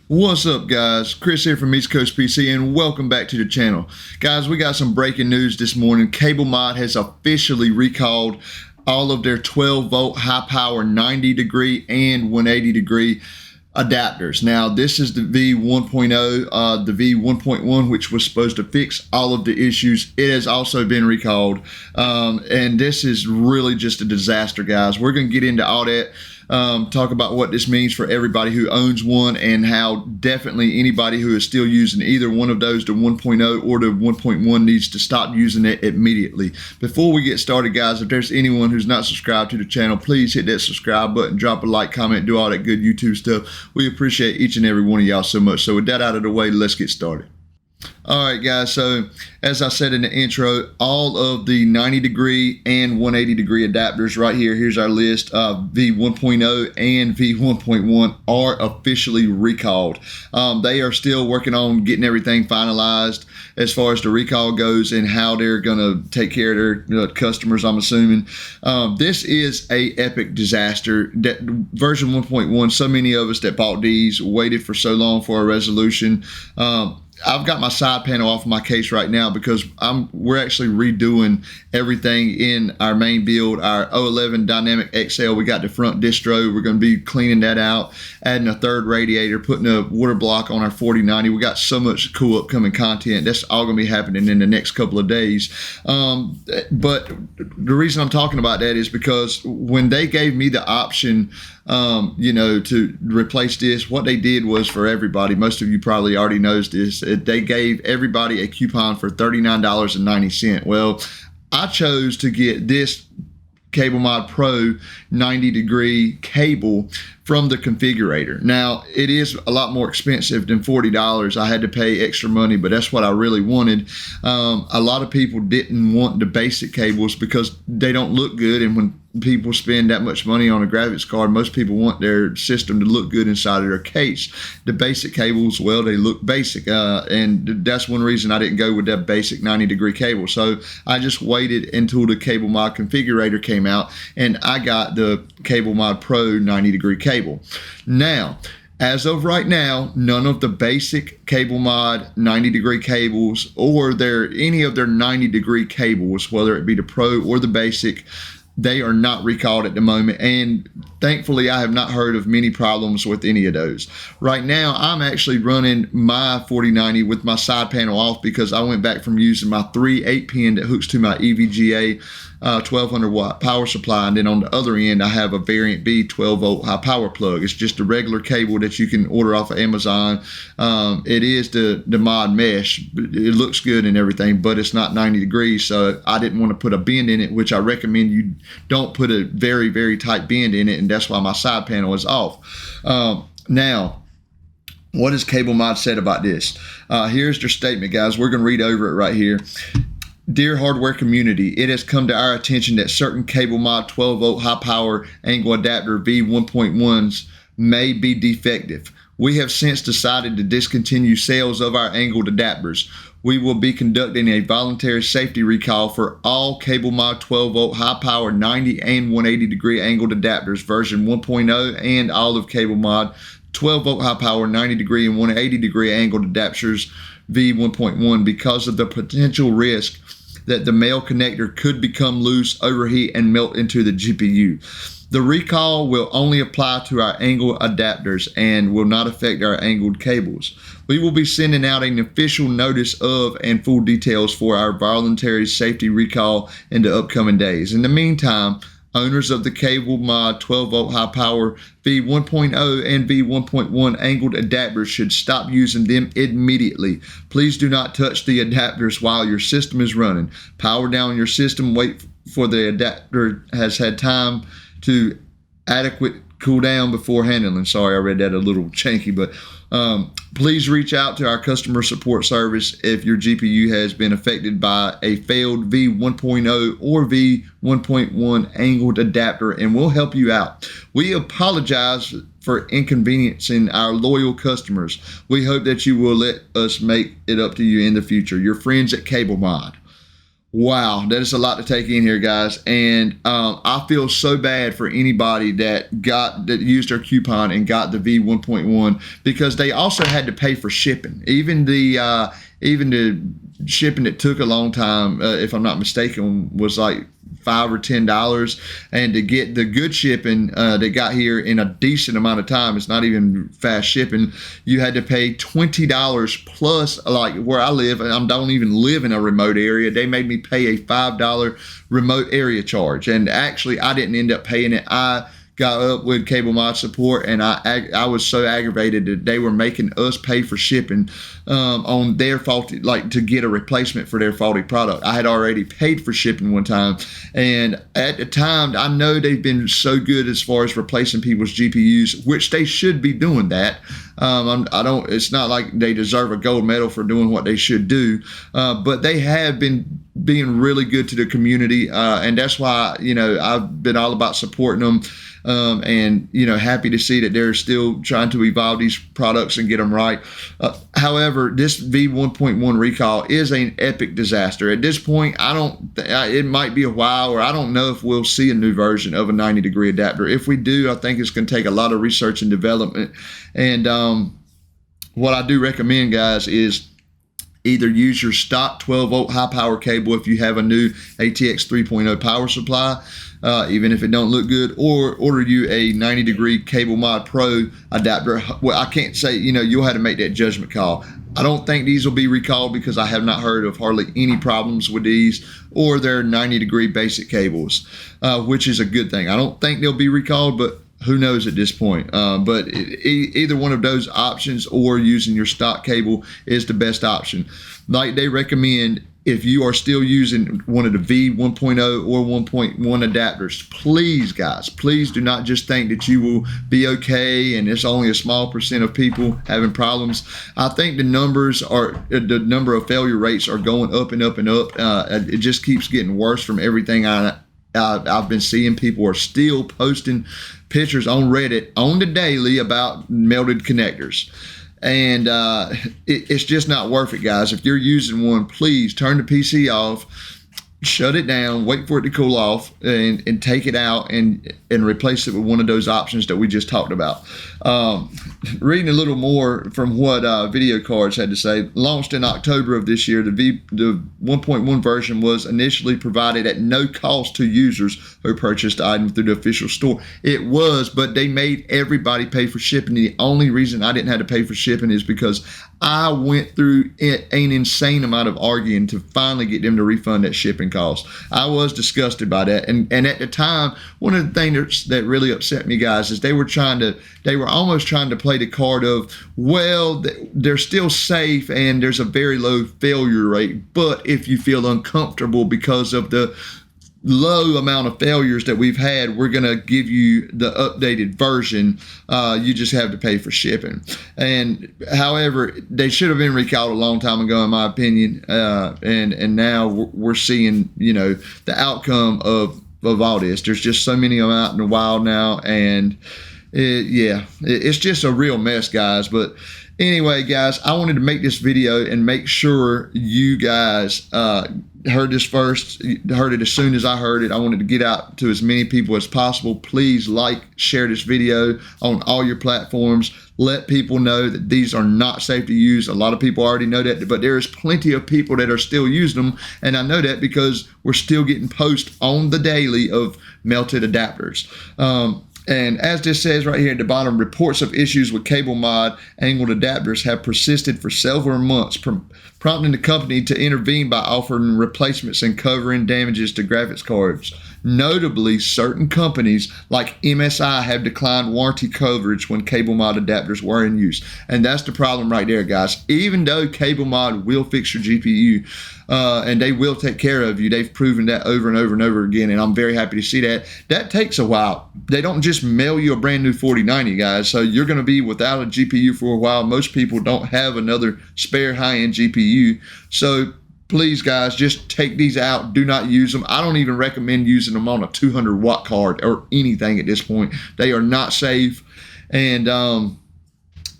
What's up, guys? Chris here from East Coast PC, and welcome back to the channel. Guys, we got some breaking news this morning. Cablemod has officially recalled all of their 12-volt high-power 90-degree and 180-degree adapters. Now, this is the V1.0, the V1.1, which was supposed to fix all of the issues. It has also been recalled, and this is really just a disaster, guys. We're going to get into all that. Talk about what this means for everybody who owns one, and how definitely anybody who is still using either one of those, the 1.0 or the 1.1, needs to stop using it immediately. Before we get started, guys, if there's anyone who's not subscribed to the channel, please hit that subscribe button, drop a like, comment, do all that good YouTube stuff. We appreciate each and every one of y'all so much. So with that out of the way, let's get started. All right, guys, so as I said in the intro, all of the 90-degree and 180-degree adapters right here, here's our list of V1.0 and V1.1 are officially recalled. They are still working on getting everything finalized as far as the recall goes and how they're going to take care of their customers, I'm assuming. This is a epic disaster. That version 1.1, so many of us that bought these waited for so long for a resolution. I've got my side panel off my case right now because we're actually redoing everything in our main build, our 011 Dynamic XL. We got the front distro. We're going to be cleaning that out, adding a third radiator, putting a water block on our 4090. We got so much cool upcoming content. That's all going to be happening in the next couple of days. But the reason I'm talking about that is because when they gave me the option to replace this, what they did was for everybody, most of you probably already knows this, they gave everybody a coupon for $39.90. Well, I chose to get this Cablemod Pro 90-degree cable from the configurator. Now, it is a lot more expensive than $40. I had to pay extra money, but that's what I really wanted. A lot of people didn't want the basic cables because they don't look good, and when people spend that much money on a graphics card, most people want their system to look good inside of their case. The basic cables, well, they look basic, and that's one reason I didn't go with that basic 90-degree cable. So I just waited until the Cablemod configurator came out, and I got the Cablemod Pro 90-degree cable. Now, as of right now, none of the basic Cablemod 90-degree cables or any of their 90-degree cables, whether it be the Pro or the basic, they are not recalled at the moment, and thankfully I have not heard of many problems with any of those. Right now, I'm actually running my 4090 with my side panel off because I went back from using my 3 8-pin that hooks to my EVGA 1200 watt power supply, and then on the other end I have a Variant B 12-volt high power plug. It's just a regular cable that you can order off of Amazon. It is the mod mesh. It looks good and everything, but it's not 90 degrees, so I didn't want to put a bend in it, which I recommend you don't put a very, very tight bend in it, and that's why my side panel is off. Now, what has Cablemod said about this? Here's their statement, guys. We're going to read over it right here. Dear hardware community, it has come to our attention that certain Cablemod 12-volt high-power angle adapter V1.1s may be defective. We have since decided to discontinue sales of our angled adapters. We will be conducting a voluntary safety recall for all Cablemod 12-volt high-power 90 and 180-degree angled adapters version 1.0 and all of Cablemod 12-volt high-power 90-degree and 180-degree angled adapters V1.1 because of the potential risk that the male connector could become loose, overheat, and melt into the GPU. The recall will only apply to our angled adapters and will not affect our angled cables. We will be sending out an official notice of and full details for our voluntary safety recall in the upcoming days. In the meantime, owners of the Cablemod 12-volt high-power V1.0 and V1.1 angled adapters should stop using them immediately. Please do not touch the adapters while your system is running. Power down your system. Wait for the adapter has had time to adequate cool down before handling. Sorry, I read that a little janky, but please reach out to our customer support service if your GPU has been affected by a failed V1.0 or V1.1 angled adapter, and we'll help you out. We apologize for inconveniencing our loyal customers. We hope that you will let us make it up to you in the future. Your friends at Cablemod. Wow, that is a lot to take in here, guys. And I feel so bad for anybody that used their coupon and got the V1.1, because they also had to pay for shipping. Even the shipping that took a long time, if I'm not mistaken, was like $5 or $10, and to get the good shipping that got here in a decent amount of time, it's not even fast shipping, you had to pay $20 plus. Like where I live, and I don't even live in a remote area, they made me pay a $5 remote area charge, and actually I didn't end up paying it. I got up with Cablemod support, and I was so aggravated that they were making us pay for shipping on their faulty, like to get a replacement for their faulty product. I had already paid for shipping one time, and at the time, I know they've been so good as far as replacing people's GPUs, which they should be doing that. It's not like they deserve a gold medal for doing what they should do, but they have been being really good to the community, and that's why, I've been all about supporting them. And happy to see that they're still trying to evolve these products and get them right. However, this V1.1 recall is an epic disaster. At this point, it might be a while, or I don't know if we'll see a new version of a 90-degree adapter. If we do, I think it's going to take a lot of research and development. And what I do recommend, guys, is either use your stock 12-volt high-power cable if you have a new ATX 3.0 power supply, even if it don't look good, or order you a 90-degree Cablemod Pro adapter. Well, I can't say, you'll have to make that judgment call. I don't think these will be recalled, because I have not heard of hardly any problems with these, or their 90-degree basic cables, which is a good thing. I don't think they'll be recalled, but who knows at this point. But either one of those options, or using your stock cable, is the best option. Like they recommend, if you are still using one of the V1.0 or 1.1 adapters, please, guys, please do not just think that you will be okay and it's only a small percent of people having problems. I think the number of failure rates are going up and up and up. It just keeps getting worse from everything I've been seeing. People are still posting pictures on Reddit on the daily about melted connectors. And it's just not worth it, guys. If you're using one, please turn the PC off, shut it down, wait for it to cool off, and take it out and replace it with one of those options that we just talked about. Reading a little more from what Video Cards had to say, launched in October of this year, the 1.1 version was initially provided at no cost to users who purchased the item through the official store. It was, but they made everybody pay for shipping. The only reason I didn't have to pay for shipping is because I went through an insane amount of arguing to finally get them to refund that shipping cost. I was disgusted by that. And at the time, one of the things that really upset me, guys, is they were almost trying to play the card of, well, they're still safe and there's a very low failure rate, but if you feel uncomfortable because of the low amount of failures that we've had, we're going to give you the updated version. You just have to pay for shipping. And however, they should have been recalled a long time ago, in my opinion. And now we're seeing, the outcome of all this. There's just so many of them out in the wild now, and it's just a real mess, guys. But anyway, guys, I wanted to make this video and make sure you guys heard this first, heard it as soon as I heard it. I wanted to get out to as many people as possible. Please share this video on all your platforms. Let people know that these are not safe to use. A lot of people already know that, but there is plenty of people that are still using them, and I know that because we're still getting posts on the daily of melted adapters. And as this says right here at the bottom, reports of issues with Cablemod angled adapters have persisted for several months, prompting the company to intervene by offering replacements and covering damages to graphics cards. Notably, certain companies like MSI have declined warranty coverage when Cablemod adapters were in use. And that's the problem right there, guys. Even though Cablemod will fix your GPU, and they will take care of you, they've proven that over and over and over again, and I'm very happy to see that. That takes a while. They don't just mail you a brand new 4090, guys, so you're going to be without a GPU for a while. Most people don't have another spare high-end GPU, so please, guys, just take these out. Do not use them. I don't even recommend using them on a 200-watt card or anything at this point. They are not safe. And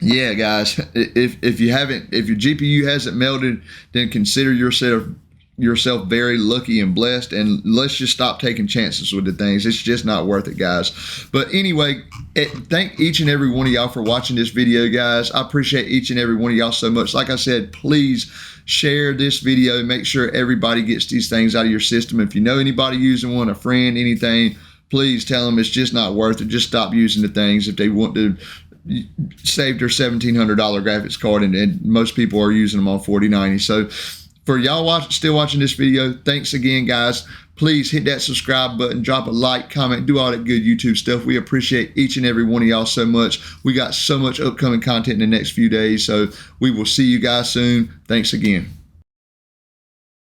yeah, guys, if your GPU hasn't melted, then consider yourself yourself very lucky and blessed, and let's just stop taking chances with the things. It's just not worth it, guys. But anyway, thank each and every one of y'all for watching this video, guys. I appreciate each and every one of y'all so much. Like I said, please share this video. Make sure everybody gets these things out of your system. If you know anybody using one, a friend, anything, please tell them it's just not worth it. Just stop using the things if they want to save their $1,700 graphics card, and most people are using them on 4090. So for y'all still watching this video, thanks again, guys. Please hit that subscribe button, drop a like, comment, do all that good YouTube stuff. We appreciate each and every one of y'all so much. We got so much upcoming content in the next few days, so we will see you guys soon. Thanks again.